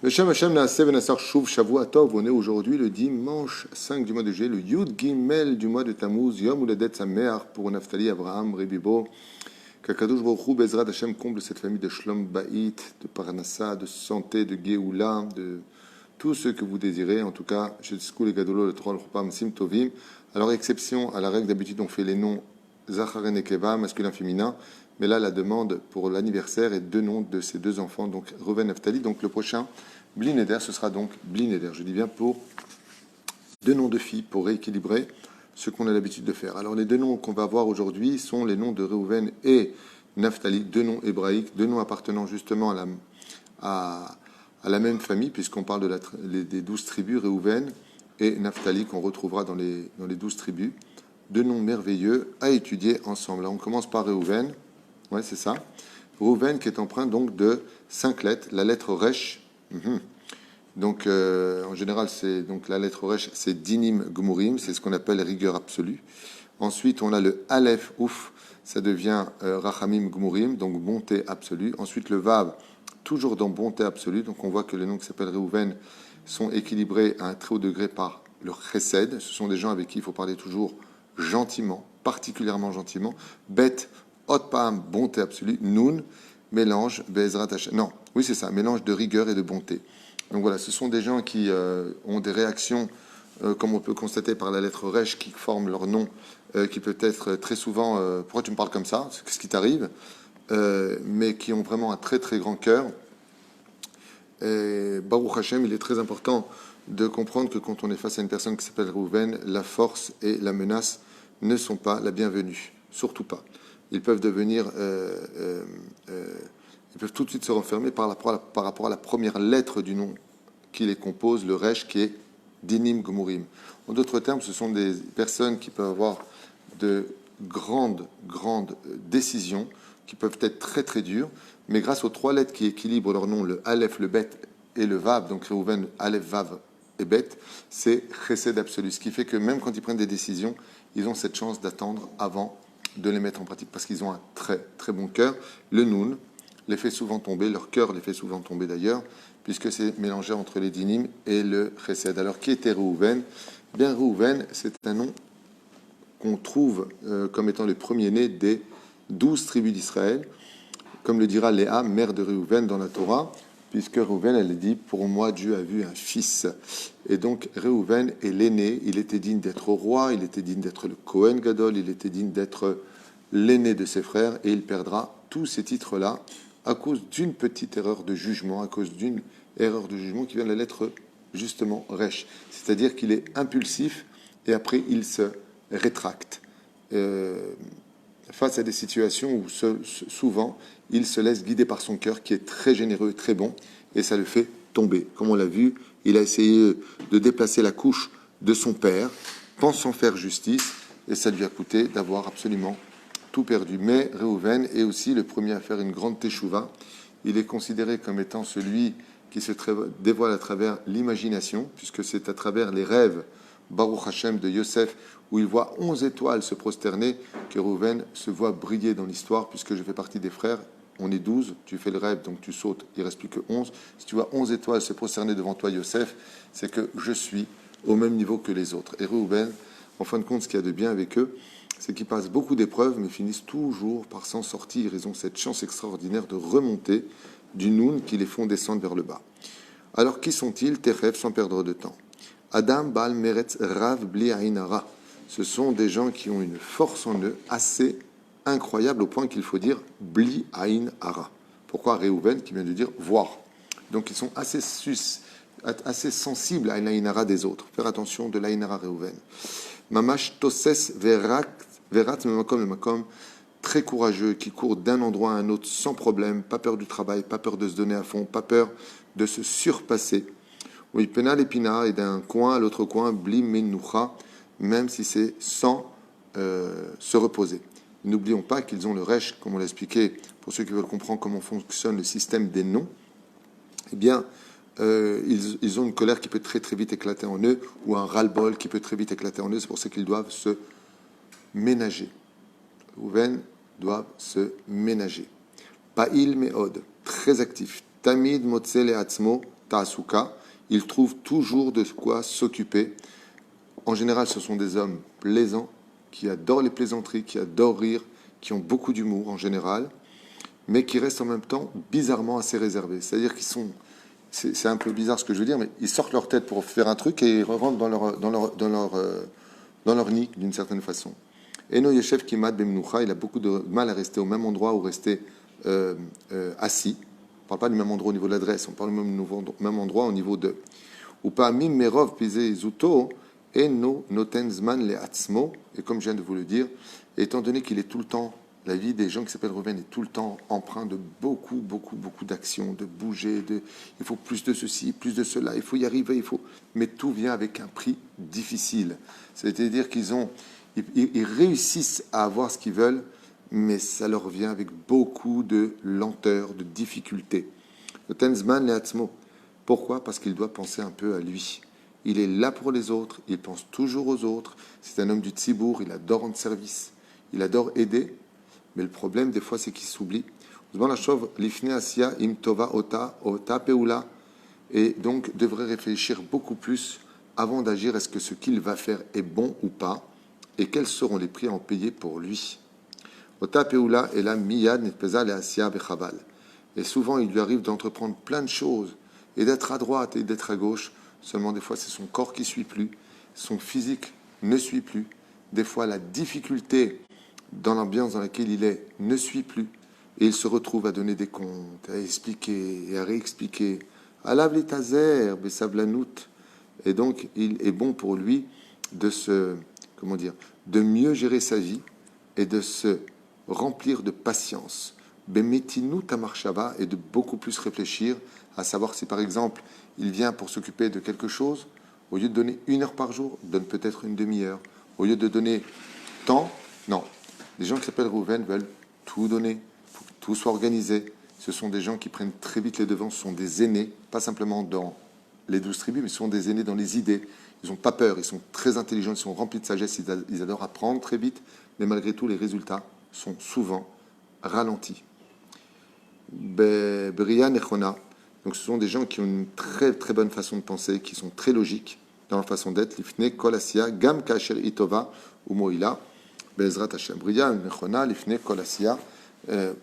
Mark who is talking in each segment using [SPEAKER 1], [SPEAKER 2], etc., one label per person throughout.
[SPEAKER 1] Beshem Hashem Naaseh Venassar Shuv Shavua Tov. On est aujourd'hui le dimanche 5 du mois de juillet, le Yud Gimel du mois de Tammuz, Yom Uladet Sameach pour Naftali, Abraham, Rebibo. Qu'Akadosh Baruch Hu, Bezrat Hashem, comble cette famille de Shlom Ba'it, de Parnassa, de santé, de Géoula, de tout ce que vous désirez. En tout cas, chez Tzkou les Gadolo, le Troll Chupam Sim Tovim. Alors, exception à la règle d'habitude, on fait les noms Zachar et Keva, masculin, féminin. Mais là, la demande pour l'anniversaire est deux noms de ces deux enfants, donc Reuven et Naftali. Donc le prochain, Bli Neder, ce sera donc Bli Neder. Je dis bien pour deux noms de filles, pour rééquilibrer ce qu'on a l'habitude de faire. Alors les deux noms qu'on va voir aujourd'hui sont les noms de Reuven et Naftali, deux noms hébraïques, deux noms appartenant justement à la même famille, puisqu'on parle des 12 tribus, Reuven et Naftali, qu'on retrouvera dans les 12 tribus. Deux noms merveilleux à étudier ensemble. Là, on commence par Reuven. Ouais, c'est ça. Reuven qui est empreint donc de 5 lettres. La lettre Resh. Donc, en général, c'est donc la lettre Resh, c'est Dinim Gmurim, c'est ce qu'on appelle rigueur absolue. Ensuite, on a le Aleph Ouf, ça devient Rachamim Gmurim, donc bonté absolue. Ensuite, le Vav, toujours dans bonté absolue. Donc, on voit que les noms qui s'appellent Reuven sont équilibrés à un très haut degré par le Chesed. Ce sont des gens avec qui il faut parler toujours gentiment, particulièrement gentiment. Bet, Otpam, bonté absolue. Nun, mélange, Bezrat Hashem. Non, oui, c'est ça, mélange de rigueur et de bonté. Donc voilà, ce sont des gens qui ont des réactions, comme on peut constater par la lettre Resh, qui forment leur nom, qui peut être très souvent pourquoi tu me parles comme ça, qu'est-ce qui t'arrive, mais qui ont vraiment un très très grand cœur. Et Baruch Hashem, il est très important de comprendre que quand on est face à une personne qui s'appelle Reuven, la force et la menace ne sont pas la bienvenue, surtout pas. Ils peuvent devenir, ils peuvent tout de suite se renfermer par rapport à la première lettre du nom qui les compose, le Resh, qui est Dinim Gmurim. En d'autres termes, ce sont des personnes qui peuvent avoir de grandes décisions, qui peuvent être très très dures, mais grâce aux 3 lettres qui équilibrent leur nom, le Aleph, le Bet et le Vav, donc Reuven, Aleph, Vav et Bet, c'est Chesed absolu. Ce qui fait que même quand ils prennent des décisions, ils ont cette chance d'attendre avant de les mettre en pratique, parce qu'ils ont un très très bon cœur. Le Nun les fait souvent tomber, leur cœur les fait souvent tomber d'ailleurs, puisque c'est mélangé entre les dinim et le chesed. Alors, qui était Reuven? Bien, Reuven, c'est un nom qu'on trouve comme étant le premier-né des 12 tribus d'Israël, comme le dira Léa, mère de Reuven dans la Torah, puisque Reuven, elle dit, pour moi, Dieu a vu un fils. Et donc, Reuven est l'aîné, il était digne d'être roi, il était digne d'être le Kohen Gadol, il était digne d'être l'aîné de ses frères, et il perdra tous ces titres-là à cause d'une petite erreur de jugement, à cause d'une erreur de jugement qui vient de la lettre, justement, Resh. C'est-à-dire qu'il est impulsif, et après, il se rétracte. Face à des situations où souvent il se laisse guider par son cœur qui est très généreux et très bon, et ça le fait tomber. Comme on l'a vu, il a essayé de déplacer la couche de son père, pensant faire justice, et ça lui a coûté d'avoir absolument tout perdu. Mais Reuven est aussi le premier à faire une grande teshuva. Il est considéré comme étant celui qui se dévoile à travers l'imagination, puisque c'est à travers les rêves Baruch Hashem de Yosef, où il voit 11 étoiles se prosterner, que Reuven se voit briller dans l'histoire, puisque je fais partie des frères. On est 12, tu fais le rêve, donc tu sautes, il ne reste plus que 11. Si tu vois 11 étoiles se prosterner devant toi, Yosef, c'est que je suis au même niveau que les autres. Et Reuven, en fin de compte, ce qu'il y a de bien avec eux, c'est qu'ils passent beaucoup d'épreuves, mais finissent toujours par s'en sortir. Ils ont cette chance extraordinaire de remonter du Noun qui les font descendre vers le bas. Alors, qui sont-ils? Teref, sans perdre de temps. Adam, Baal, Meretz, Rav, Bli, Ainara. Ce sont des gens qui ont une force en eux assez incroyable au point qu'il faut dire Bli, Ain, Ara. Pourquoi Reuven qui vient de dire voir? Donc ils sont assez sensibles à l'Ainara des autres. Faire attention de l'Ainara Reuven. Mamash, Toses, Verat, Memakom, Memakom, très courageux, qui court d'un endroit à un autre sans problème, pas peur du travail, pas peur de se donner à fond, pas peur de se surpasser. Oui, Pena l'épina et d'un coin à l'autre coin, Bli Menoucha, même si c'est sans se reposer. N'oublions pas qu'ils ont le Resh, comme on l'a expliqué, pour ceux qui veulent comprendre comment fonctionne le système des noms, eh bien, ils ont une colère qui peut très très vite éclater en eux, ou un ras-le-bol qui peut très vite éclater en eux, c'est pour ça qu'ils doivent se ménager. Reuven doivent se ménager. Pa'il me'od, très actif. Tamid motze le'atzmo ta'asuka, ils trouvent toujours de quoi s'occuper. En général, ce sont des hommes plaisants, qui adorent les plaisanteries, qui adorent rire, qui ont beaucoup d'humour en général, mais qui restent en même temps bizarrement assez réservés. C'est-à-dire qu'ils sont, c'est un peu bizarre ce que je veux dire, mais ils sortent leur tête pour faire un truc et ils rentrent dans leur nid d'une certaine façon. Eno Yeshev Kimat Bemnucha, il a beaucoup de mal à rester au même endroit ou rester assis. On ne parle pas du même endroit au niveau de l'adresse, on parle du même endroit au niveau de. Ou pas Mim Merov Pise Zuto, Eno Notenzman Le Atzmo, et comme je viens de vous le dire, étant donné qu'il est tout le temps, la vie des gens qui s'appellent Reuven est tout le temps empreint de beaucoup d'actions, de bouger, il faut plus de ceci, plus de cela, il faut y arriver, mais tout vient avec un prix difficile. C'est-à-dire ils réussissent à avoir ce qu'ils veulent, mais ça leur vient avec beaucoup de lenteur, de difficulté. Le Tenzman le Atzmo. Pourquoi ? Parce qu'il doit penser un peu à lui. Il est là pour les autres, il pense toujours aux autres. C'est un homme du tzibour, il adore rendre service, il adore aider, mais le problème des fois c'est qu'il s'oublie. Et donc devrait réfléchir beaucoup plus avant d'agir. Est-ce que ce qu'il va faire est bon ou pas? Et quels seront les prix à en payer pour lui? Et souvent, il lui arrive d'entreprendre plein de choses et d'être à droite et d'être à gauche. Seulement, des fois, c'est son corps qui ne suit plus, son physique ne suit plus. Des fois, la difficulté dans l'ambiance dans laquelle il est ne suit plus. Et il se retrouve à donner des comptes, à expliquer et à réexpliquer. Alav litazer, besavlanout. Et donc, il est bon pour lui de de mieux gérer sa vie et de se remplir de patience. Bemetinu tamarshava, et de beaucoup plus réfléchir, à savoir si par exemple il vient pour s'occuper de quelque chose, au lieu de donner 1 heure par jour, donne peut-être une demi-heure. Au lieu de donner tant, non. Les gens qui s'appellent Rouven veulent tout donner, faut que tout soit organisé. Ce sont des gens qui prennent très vite les devants, ce sont des aînés, pas simplement dans les 12 tribus, mais ce sont des aînés dans les idées. Ils n'ont pas peur, ils sont très intelligents, ils sont remplis de sagesse, ils adorent apprendre très vite, mais malgré tout, les résultats sont souvent ralentis. Bria Nechona, donc ce sont des gens qui ont une très très bonne façon de penser, qui sont très logiques dans leur façon d'être. Lifne Kol Asiya, Gam Kasher Itova, Umoila, Bezrat Hashem. Bria Nechona, Lifne Kol Asiya,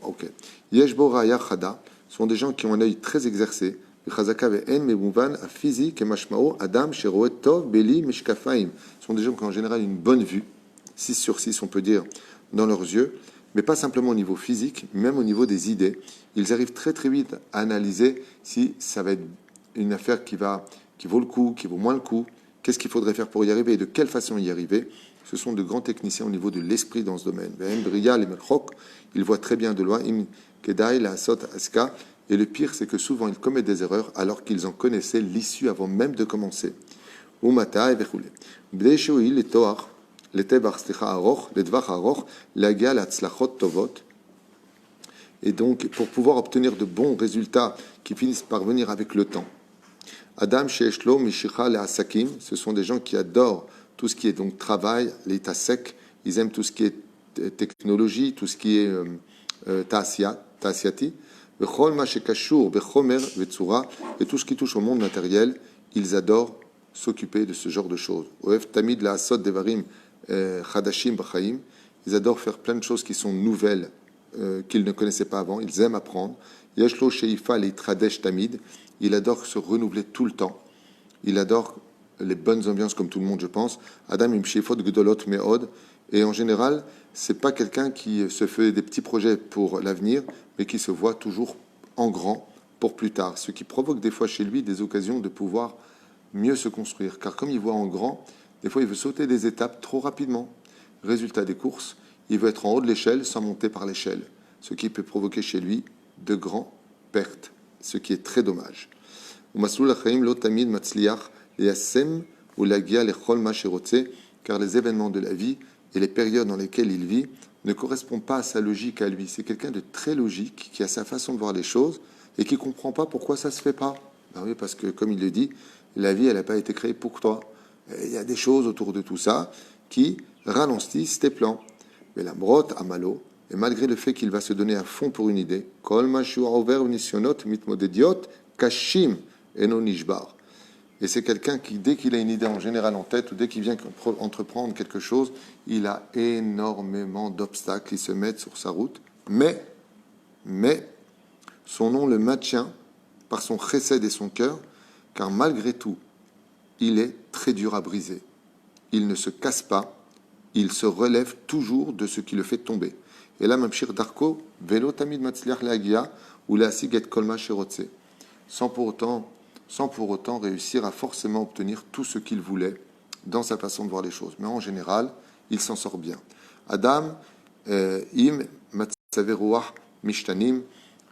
[SPEAKER 1] ok. Yeshbo Raya Chada, sont des gens qui ont un œil très exercé. Chazaka ve'en me'mouvan physique et mashmao Adam sheroet tov beli mishkafaim. Sont des gens qui ont en général une bonne vue, 6 sur 6 on peut dire, dans leurs yeux, mais pas simplement au niveau physique, même au niveau des idées. Ils arrivent très très vite à analyser si ça va être une affaire qui vaut le coup, qui vaut moins le coup, qu'est-ce qu'il faudrait faire pour y arriver et de quelle façon y arriver. Ce sont de grands techniciens au niveau de l'esprit dans ce domaine. Ils voient très bien de loin. Et le pire, c'est que souvent, ils commettent des erreurs alors qu'ils en connaissaient l'issue avant même de commencer. Et donc, pour pouvoir obtenir de bons résultats qui finissent par venir avec le temps. Adam Sheeshlo Mishicha le Asakim, ce sont des gens qui adorent tout ce qui est donc travail, l'état sec, ils aiment tout ce qui est technologie, tout ce qui est ta'asiati, Bechol ma shekashur bechomer vetsura, et tout ce qui touche au monde matériel, ils adorent s'occuper de ce genre de choses. Oef tamid la asod devarim chadashim b'chaim, ils adorent faire plein de choses qui sont nouvelles, qu'ils ne connaissaient pas avant, ils aiment apprendre. Yeshlo sheifa le tradesh tamid, il adore se renouveler tout le temps. Il adore les bonnes ambiances comme tout le monde, je pense. Adam im sheifot gdolot meod, et en général, c'est pas quelqu'un qui se fait des petits projets pour l'avenir, mais qui se voit toujours en grand pour plus tard, ce qui provoque des fois chez lui des occasions de pouvoir mieux se construire. Car comme il voit en grand, des fois il veut sauter des étapes trop rapidement. Résultat des courses, il veut être en haut de l'échelle sans monter par l'échelle, ce qui peut provoquer chez lui de grandes pertes, ce qui est très dommage. Car les événements de la vie et les périodes dans lesquelles il vit ne correspondent pas à sa logique à lui. C'est quelqu'un de très logique, qui a sa façon de voir les choses et qui ne comprend pas pourquoi ça ne se fait pas. Ben oui, parce que, comme il le dit, la vie, elle n'a pas été créée pour toi. Il y a des choses autour de tout ça qui ralentissent tes plans. Mais la brotte à malo, et malgré le fait qu'il va se donner à fond pour une idée, kol ma shu'over unisionot mitmodediot kashim eno nishbar. Et c'est quelqu'un qui, dès qu'il a une idée en général en tête, ou dès qu'il vient entreprendre quelque chose, il a énormément d'obstacles qui se mettent sur sa route. Mais, son nom le maintient par son chesed et son cœur, car malgré tout, il est très dur à briser. Il ne se casse pas, il se relève toujours de ce qui le fait tomber. Et là, Mamshir Darko, Velo Tamid Matzliach Leagia, ou la Siget Kolma Sherotse, sans pour autant réussir à forcément obtenir tout ce qu'il voulait dans sa façon de voir les choses. Mais en général, il s'en sort bien. Adam, Im Matzaveruach Mishtanim.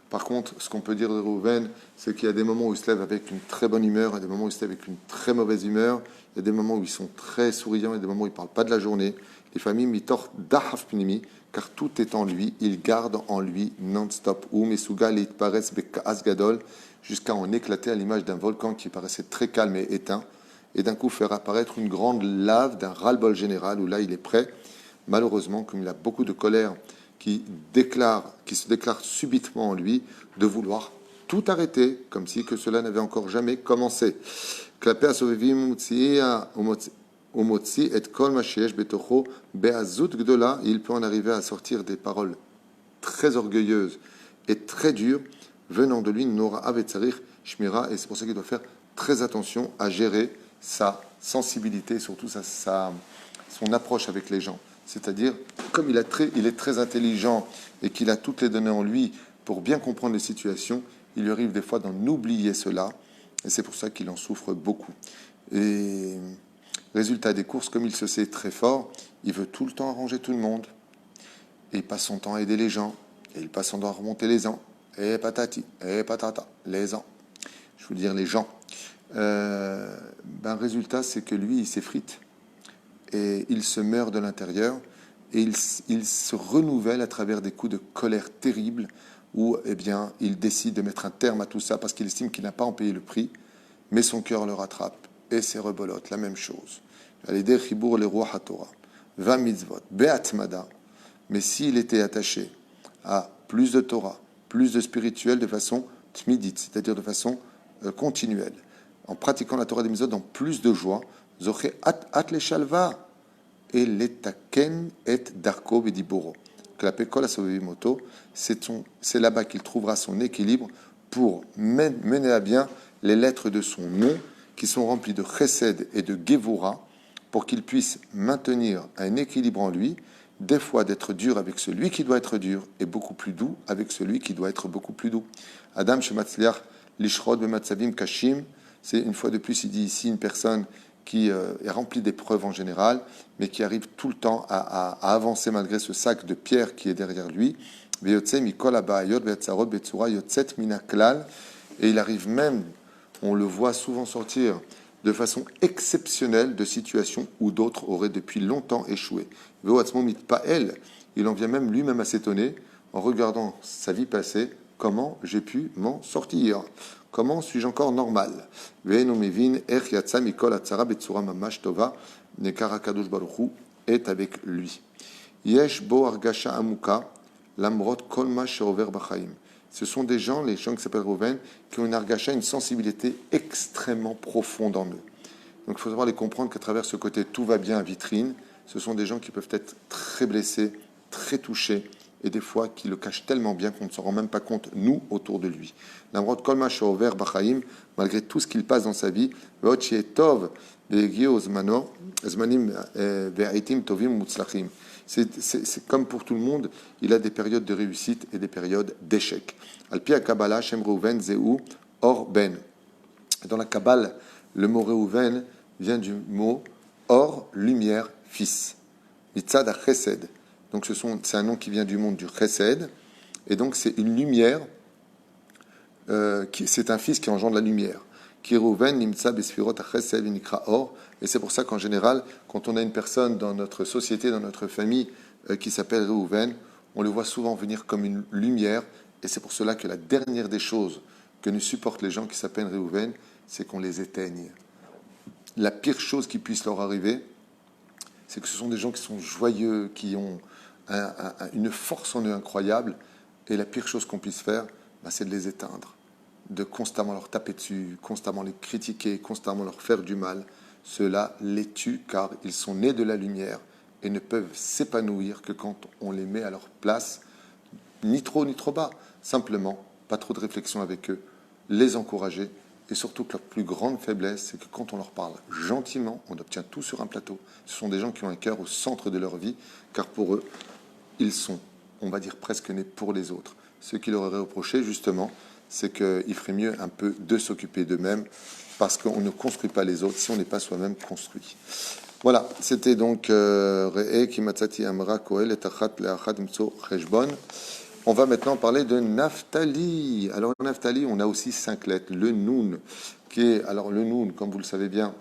[SPEAKER 1] Par contre, ce qu'on peut dire de Reuven, c'est qu'il y a des moments où il se lève avec une très bonne humeur, il y a des moments où il se lève avec une très mauvaise humeur, il y a des moments où ils sont très souriants, il y a des moments où ils ne parlent pas de la journée. Les familles mitor dahaf pinimi, car tout est en lui, il garde en lui non-stop. Ou mesuga litpares beka'as gadol, jusqu'à en éclater à l'image d'un volcan qui paraissait très calme et éteint, et d'un coup faire apparaître une grande lave d'un ras-le-bol général, où là il est prêt, malheureusement, comme il a beaucoup de colère, qui se déclare subitement en lui, de vouloir tout arrêter, comme si que cela n'avait encore jamais commencé. Il peut en arriver à sortir des paroles très orgueilleuses et très dures venant de lui, Nora Avetzarir Shmira, et c'est pour ça qu'il doit faire très attention à gérer sa sensibilité, surtout son approche avec les gens. C'est-à-dire, comme il est très intelligent et qu'il a toutes les données en lui pour bien comprendre les situations, il lui arrive des fois d'en oublier cela, et c'est pour ça qu'il en souffre beaucoup. Et résultat des courses, comme il se sait très fort, il veut tout le temps arranger tout le monde, et il passe son temps à aider les gens, et il passe son temps à remonter les ans, et patati, et patata, les ans. Je veux dire les gens. Résultat, c'est que lui, il s'effrite, et il se meurt de l'intérieur, et il se renouvelle à travers des coups de colère terribles, où il décide de mettre un terme à tout ça, parce qu'il estime qu'il n'a pas en payé le prix, mais son cœur le rattrape, et c'est rebolote, la même chose. Va mitzvot, be'atmada, mais s'il était attaché à plus de Torah, plus de spirituel de façon tmidit, c'est-à-dire de façon continuelle, en pratiquant la Torah des mitzvot dans plus de joie, zoche at le shalva et l'etaken et darko vediboro. C'est là-bas qu'il trouvera son équilibre pour mener à bien les lettres de son nom qui sont remplies de chesed et de gevura pour qu'il puisse maintenir un équilibre en lui, des fois d'être dur avec celui qui doit être dur et beaucoup plus doux avec celui qui doit être beaucoup plus doux. Adam shematzliach lishrod bematzavim kashim, c'est une fois de plus, il dit ici une personne qui est remplie d'épreuves en général, mais qui arrive tout le temps à avancer malgré ce sac de pierre qui est derrière lui. Et il arrive même, on le voit souvent sortir de façon exceptionnelle de situations où d'autres auraient depuis longtemps échoué. Il en vient même lui-même à s'étonner en regardant sa vie passée, comment j'ai pu m'en sortir. Comment suis-je encore normal? Est avec lui. Yesh bo argasha amuka lamrot kol ma sheover b'chaim. Ce sont des gens, les gens qui s'appellent Reuven, qui ont une argasha, une sensibilité extrêmement profonde en eux. Donc il faut savoir les comprendre qu'à travers ce côté tout va bien à vitrine, ce sont des gens qui peuvent être très blessés, très touchés, et des fois qui le cachent tellement bien qu'on ne s'en rend même pas compte, nous, autour de lui. L'amrod kolma sheover b'chaim, malgré tout ce qu'il passe dans sa vie, ve'ot she'etov ve'egio zmano, zmanim ve'aitim tovim mutzlachim. C'est comme pour tout le monde, il a des périodes de réussite et des périodes d'échec. Al-pi ha-Kabbalah, Shem Reuven, Zeu, Or Ben. Dans la Kabbale, le mot Reuven vient du mot Or, lumière, fils. Mitzad ha-Chesed. Donc c'est un nom qui vient du monde du Chesed. Et donc c'est une lumière, c'est un fils qui engendre la lumière. Ki Reuven nimtza besfirot ha-Chesed v'nikra Or. Et c'est pour ça qu'en général, quand on a une personne dans notre société, dans notre famille, qui s'appelle Reuven, on le voit souvent venir comme une lumière. Et c'est pour cela que la dernière des choses que ne supportent les gens qui s'appellent Reuven, c'est qu'on les éteigne. La pire chose qui puisse leur arriver, c'est que ce sont des gens qui sont joyeux, qui ont une force en eux incroyable. Et la pire chose qu'on puisse faire, c'est de les éteindre. de constamment leur taper dessus, constamment les critiquer, constamment leur faire du mal, cela les tue car ils sont nés de la lumière et ne peuvent s'épanouir que quand on les met à leur place, ni trop ni trop bas, simplement, pas trop de réflexion avec eux, les encourager, et surtout que leur plus grande faiblesse, c'est que quand on leur parle gentiment, on obtient tout sur un plateau. Ce sont des gens qui ont un cœur au centre de leur vie, car pour eux, ils sont, on va dire, presque nés pour les autres. Ce qui leur aurait reproché, justement, c'est qu'il ferait mieux un peu de s'occuper d'eux-mêmes, parce qu'on ne construit pas les autres si on n'est pas soi-même construit. Voilà, c'était donc Re'e Kimatzati Amra Koel et Achat Le'achad Mtso Cheshbon. On va maintenant parler de Naphtali. Alors, Naphtali, on a aussi 5 lettres. Le Noun, qui est, alors le Noun, comme vous le savez bien,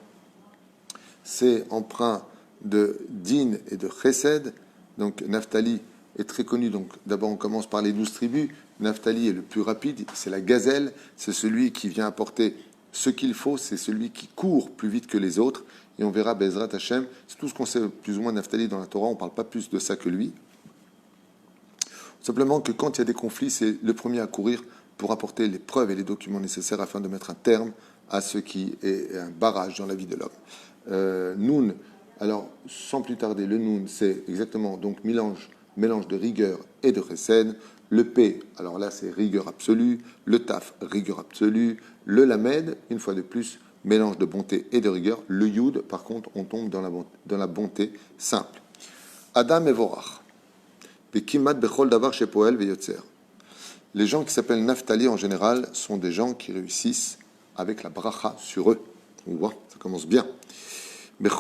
[SPEAKER 1] c'est emprunt de Din et de Chesed. Donc, Naphtali est très connu. Donc, d'abord, on commence par les 12 tribus. Naphtali est le plus rapide, c'est la gazelle. C'est celui qui vient apporter ce qu'il faut. C'est celui qui court plus vite que les autres. Et on verra, Bezrat Hashem, c'est tout ce qu'on sait plus ou moins de Naphtali dans la Torah. On ne parle pas plus de ça que lui. Simplement que quand il y a des conflits, c'est le premier à courir pour apporter les preuves et les documents nécessaires afin de mettre un terme à ce qui est un barrage dans la vie de l'homme. Noun, alors sans plus tarder, le Noun, c'est exactement donc mélange de rigueur et de chesed. Le P, alors là c'est rigueur absolue. Le Taf, rigueur absolue. Le Lamed, une fois de plus, mélange de bonté et de rigueur. Le Yud, par contre, on tombe dans la bonté simple. Adam et Vorach. Les gens qui s'appellent Naphtali en général sont des gens qui réussissent avec la bracha sur eux. On voit, ça commence bien. Donc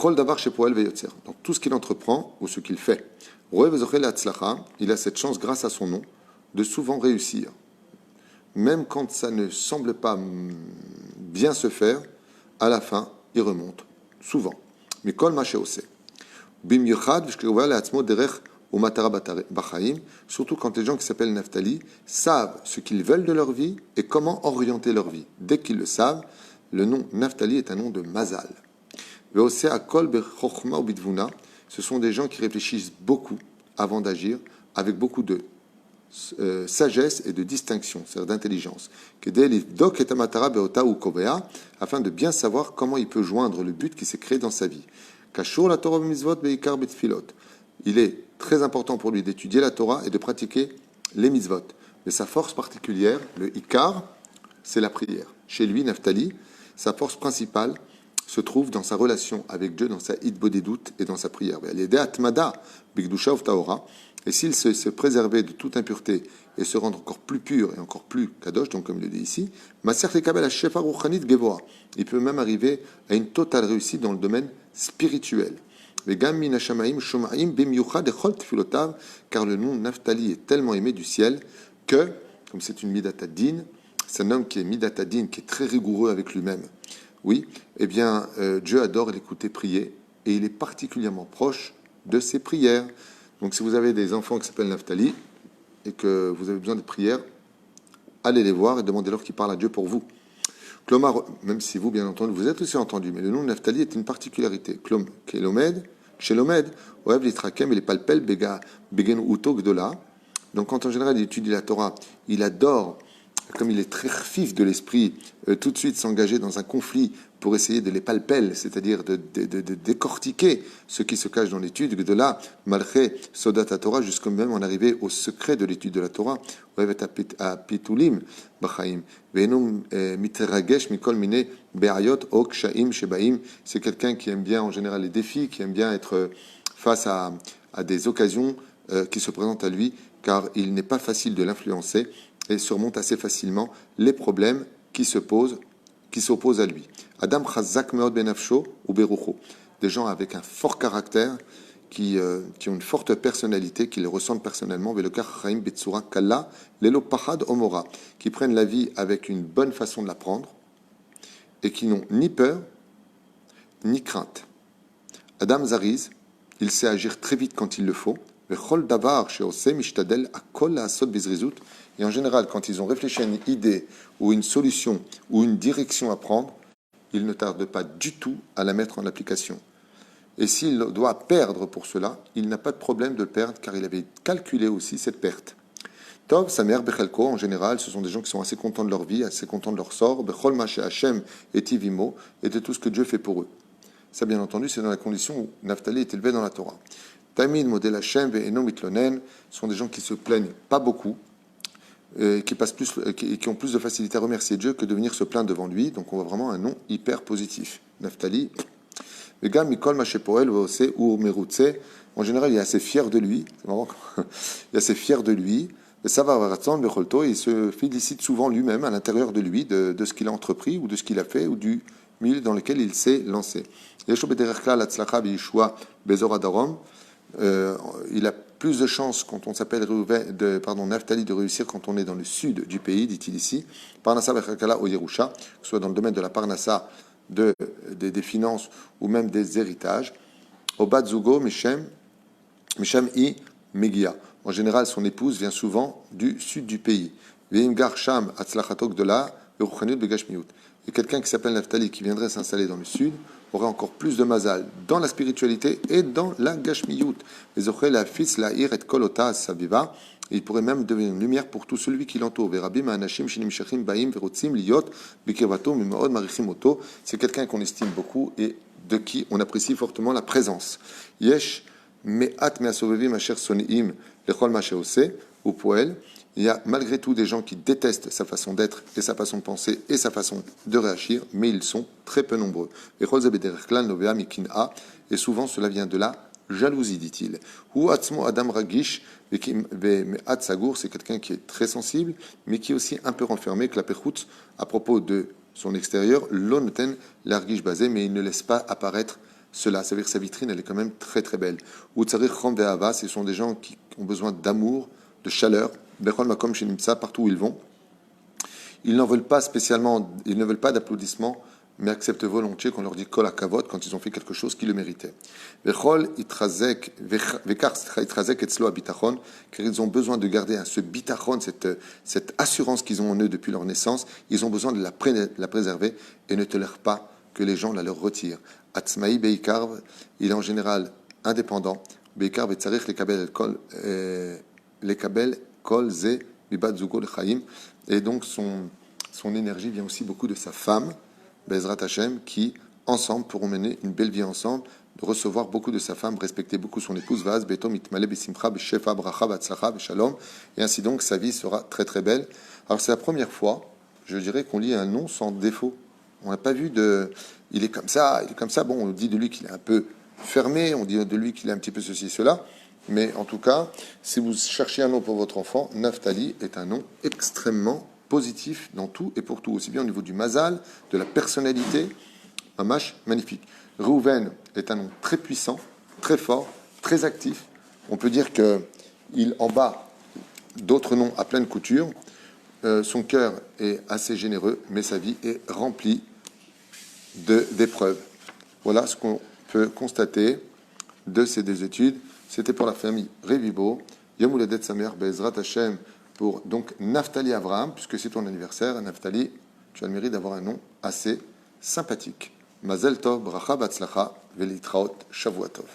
[SPEAKER 1] tout ce qu'il entreprend ou ce qu'il fait, il a cette chance grâce à son nom de souvent réussir. Même quand ça ne semble pas bien se faire, à la fin, il remonte. Souvent. Mais kol ma she'oseh. Bimiuchad v'shkirova le'atzmo derech ou Matara Bachaim, surtout quand les gens qui s'appellent Naphtali savent ce qu'ils veulent de leur vie et comment orienter leur vie. Dès qu'ils le savent, le nom Naphtali est un nom de Mazal. Ce sont des gens qui réfléchissent beaucoup avant d'agir, avec beaucoup de sagesse et de distinction, c'est-à-dire d'intelligence. Afin de bien savoir comment il peut joindre le but qui s'est créé dans sa vie. Il est très important pour lui d'étudier la Torah et de pratiquer les mitzvot. Mais sa force particulière, le Ikar, c'est la prière. Chez lui, Naphtali, sa force principale se trouve dans sa relation avec Dieu, dans sa hitbodedut et dans sa prière. Et s'il se préservait de toute impureté et se rendre encore plus pur et encore plus kadosh, donc comme il le dit ici, il peut même arriver à une totale réussite dans le domaine spirituel. Car le nom Naphtali est tellement aimé du ciel que, comme c'est une midatadine, c'est un homme qui est midatadine, qui est très rigoureux avec lui-même. Oui, eh bien, Dieu adore l'écouter prier et il est particulièrement proche de ses prières. Donc, si vous avez des enfants qui s'appellent Naphtali et que vous avez besoin de prières, allez les voir et demandez-leur qu'ils parlent à Dieu pour vous. Klomar, même si vous, bien entendu, vous êtes aussi entendu, mais le nom de Naphtali est une particularité. Klom, Kelomed, Shelomed, Oev Litrakem, et les palpel, Begen Uto Gdola. Donc, quand en général il étudie la Torah, il adore, comme il est très fif de l'esprit, tout de suite s'engager dans un conflit pour essayer de les palpel, c'est-à-dire de décortiquer ce qui se cache dans l'étude, de là, malgré Sodat Torah, jusqu'à même en arriver au secret de l'étude de la Torah, à Pitulim, Bachaim, Miteragesh, Mikol Mine, Be'ayot, Ok, Shaim, Shebaim, c'est quelqu'un qui aime bien en général les défis, qui aime bien être face à des occasions qui se présentent à lui, car il n'est pas facile de l'influencer et surmonte assez facilement les problèmes qui s'opposent à lui. Adam Chazak Meod Benafsho ou Berucho, des gens avec un fort caractère, qui ont une forte personnalité, qui le ressentent personnellement, qui prennent la vie avec une bonne façon de la prendre et qui n'ont ni peur ni crainte. Adam Zariz, il sait agir très vite quand il le faut. Et en général, quand ils ont réfléchi à une idée ou une solution ou une direction à prendre, il ne tarde pas du tout à la mettre en application. Et s'il doit perdre pour cela, il n'a pas de problème de le perdre car il avait calculé aussi cette perte. Tov, Samer, Bechelko, en général, ce sont des gens qui sont assez contents de leur vie, assez contents de leur sort, Bechol Mashe Hashem et Tivimo, et de tout ce que Dieu fait pour eux. Ça, bien entendu, c'est dans la condition où Naphtali est élevé dans la Torah. Tamid, Model Hashem, Ve'eno Mitlonen, sont des gens qui se plaignent pas beaucoup, qui ont plus de facilité à remercier Dieu que de venir se plaindre devant lui. Donc on voit vraiment un nom hyper positif. Naphtali. Vegam Mikol Mashepoel Veose ou Merutse. En général, il est assez fier de lui. C'est marrant. Il est assez fier de lui. Ça va avoir Becholto. Il se félicite souvent lui-même à l'intérieur de lui de ce qu'il a entrepris ou de ce qu'il a fait ou du milieu dans lequel il s'est lancé. Yeshua Bederechla Latzlacha B'Yeshua Bezor Adarom. Il a plus de chances quand on s'appelle Naphtali de réussir quand on est dans le sud du pays, dit-il ici. Parnassa Bechakala au Yerusha, que ce soit dans le domaine de la Parnassa, des finances ou même des héritages. Au Batzugo, Mishem I Megia. En général, son épouse vient souvent du sud du pays. Veimgar Sham Atzlachatok de la Yeruchanut Begashmiut. Et quelqu'un qui s'appelle Naphtali qui viendrait s'installer dans le sud aurait encore plus de mazal dans la spiritualité et dans la gashmiyut. Les ochel la fils la ir et kolota saviva. Il pourrait même devenir une lumière pour tout celui qui l'entoure. Verabim anashim shinim shachim baim verotzim liot bikirvato mimaod marichim oto. C'est quelqu'un qu'on estime beaucoup et de qui on apprécie fortement la présence. Yesh me'at me'asovevim asher soneim lechol ma she'ose ou poel. Il y a malgré tout des gens qui détestent sa façon d'être et sa façon de penser et sa façon de réagir, mais ils sont très peu nombreux. Et souvent cela vient de la jalousie, dit-il. Ou atzmo adam ragish sagour, c'est quelqu'un qui est très sensible, mais qui est aussi un peu renfermé, que la perchout, à propos de son extérieur, l'onten l'argish basé, mais il ne laisse pas apparaître cela. Ça veut dire que sa vitrine, elle est quand même très très belle. Ou tsarir chom ve'ava, ce sont des gens qui ont besoin d'amour, de chaleur, partout où ils vont. Ils n'en veulent pas spécialement, ils ne veulent pas d'applaudissements, mais acceptent volontiers qu'on leur dit kol hakavod quand ils ont fait quelque chose qui le méritait. Car ils ont besoin de garder ce bitachon, cette assurance qu'ils ont en eux depuis leur naissance. Ils ont besoin de la préserver et ne tolèrent pas que les gens la leur retirent. Atzmaï beikar, il est en général indépendant. Beikar vetzarich les kabel kol ze mibat zugo lechaim, et donc son énergie vient aussi beaucoup de sa femme Bezrat Hashem, qui ensemble pourront mener une belle vie ensemble, de recevoir beaucoup de sa femme, respecter beaucoup son épouse Vaz beto mitmale besimcha beshefa bracha batzlacha beshalom, et ainsi donc sa vie sera très très belle. Alors c'est la première fois, je dirais, qu'on lit un nom sans défaut. On n'a pas vu il est comme ça, bon, on dit de lui qu'il est un peu fermé, on dit de lui qu'il est un petit peu ceci, cela. Mais en tout cas, si vous cherchez un nom pour votre enfant, Naphtali est un nom extrêmement positif dans tout et pour tout, aussi bien au niveau du mazal, de la personnalité, un mâche magnifique. Reuven est un nom très puissant, très fort, très actif. On peut dire qu'il en bat d'autres noms à pleine couture. Son cœur est assez généreux, mais sa vie est remplie d'épreuves. Voilà ce qu'on peut constater de ces deux études. C'était pour la famille Revibo. Yom Houledet Samer Bezrat Hashem pour donc Naphtali Avraham, puisque c'est ton anniversaire. Naphtali, tu as le mérite d'avoir un nom assez sympathique. Mazel Tov, Bracha Batzlacha, Velitraot, Shavuot Tov.